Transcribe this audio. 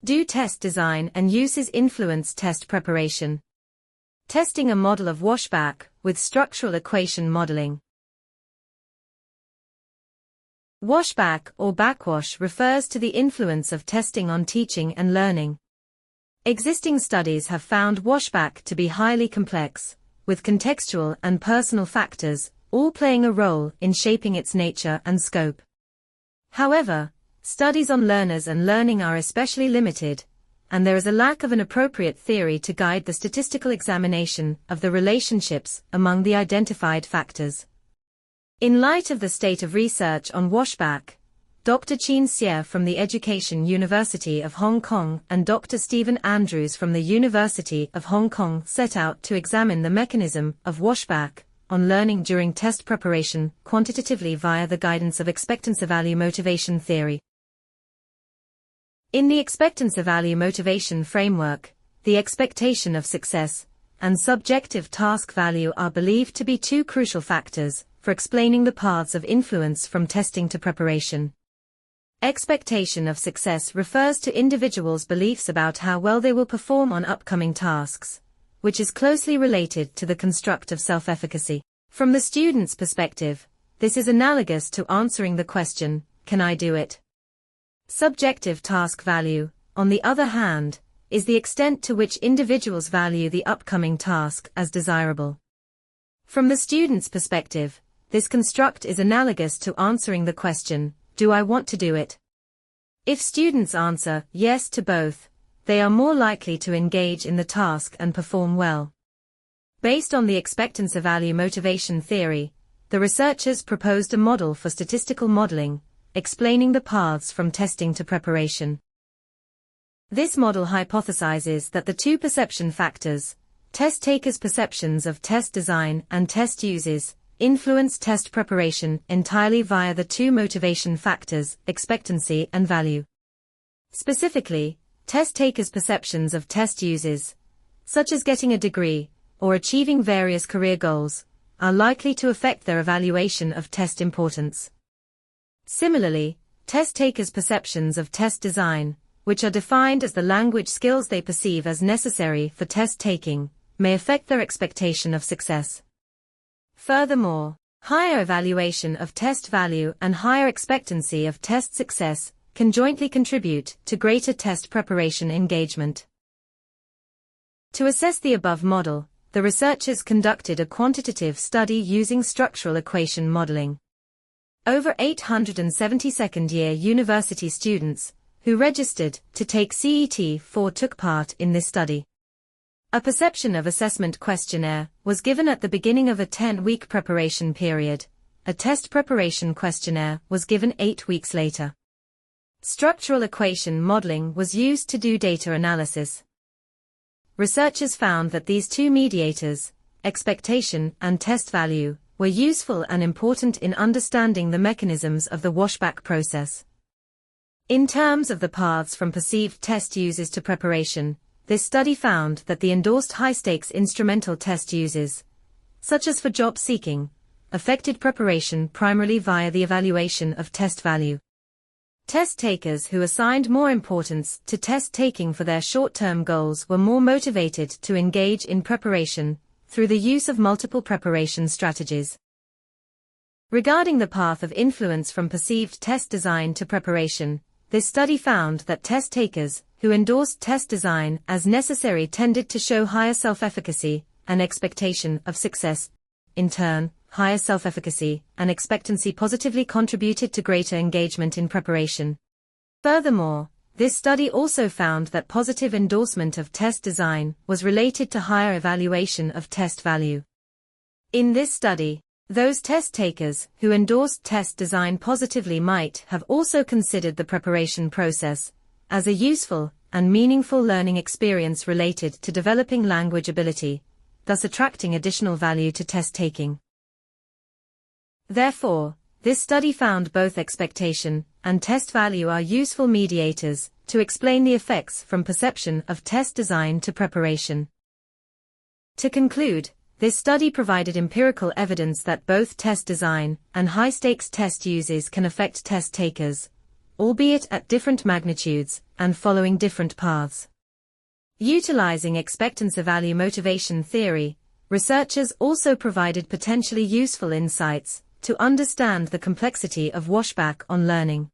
Do test design and uses influence test preparation? Testing a model of washback with structural equation modeling. Washback or backwash refers to the influence of testing on teaching and learning. Existing studies have found washback to be highly complex, with contextual and personal factors all playing a role in shaping its nature and scope. However, studies on learners and learning are especially limited, and there is a lack of an appropriate theory to guide the statistical examination of the relationships among the identified factors. In light of the state of research on washback, Dr. Chin Xie from the Education University of Hong Kong and Dr. Stephen Andrews from the University of Hong Kong set out to examine the mechanism of washback on learning during test preparation quantitatively via the guidance of expectancy value motivation theory. In the expectancy value motivation framework, the expectation of success and subjective task value are believed to be two crucial factors for explaining the paths of influence from testing to preparation. Expectation of success refers to individuals' beliefs about how well they will perform on upcoming tasks, which is closely related to the construct of self-efficacy. From the student's perspective, this is analogous to answering the question, "Can I do it?" Subjective task value, on the other hand, is the extent to which individuals value the upcoming task as desirable. From the student's perspective, this construct is analogous to answering the question, "Do I want to do it?" If students answer yes to both, they are more likely to engage in the task and perform well. Based on the expectancy value motivation theory, the researchers proposed a model for statistical modeling, explaining the paths from testing to preparation. This model hypothesizes that the two perception factors, test takers' perceptions of test design and test uses, influence test preparation entirely via the two motivation factors, expectancy and value. Specifically, test takers' perceptions of test uses, such as getting a degree or achieving various career goals, are likely to affect their evaluation of test importance. Similarly, test takers' perceptions of test design, which are defined as the language skills they perceive as necessary for test taking, may affect their expectation of success. Furthermore, higher evaluation of test value and higher expectancy of test success can jointly contribute to greater test preparation engagement. To assess the above model, the researchers conducted a quantitative study using structural equation modeling. Over 870 second-year university students who registered to take CET-4 took part in this study. A perception of assessment questionnaire was given at the beginning of a 10-week preparation period. A test preparation questionnaire was given 8 weeks later. Structural equation modeling was used to do data analysis. Researchers found that these two mediators, expectation and test value, were useful and important in understanding the mechanisms of the washback process. In terms of the paths from perceived test uses to preparation, this study found that the endorsed high-stakes instrumental test uses, such as for job seeking, affected preparation primarily via the evaluation of test value. Test takers who assigned more importance to test taking for their short-term goals were more motivated to engage in preparation through the use of multiple preparation strategies. Regarding the path of influence from perceived test design to preparation, this study found that test takers who endorsed test design as necessary tended to show higher self-efficacy and expectation of success. In turn, higher self-efficacy and expectancy positively contributed to greater engagement in preparation. Furthermore, this study also found that positive endorsement of test design was related to higher evaluation of test value. In this study, those test takers who endorsed test design positively might have also considered the preparation process as a useful and meaningful learning experience related to developing language ability, thus attracting additional value to test taking. Therefore, this study found both expectation and test value are useful mediators to explain the effects from perception of test design to preparation. To conclude, this study provided empirical evidence that both test design and high-stakes test uses can affect test takers, albeit at different magnitudes, and following different paths. Utilizing expectancy value motivation theory, researchers also provided potentially useful insights to understand the complexity of washback on learning.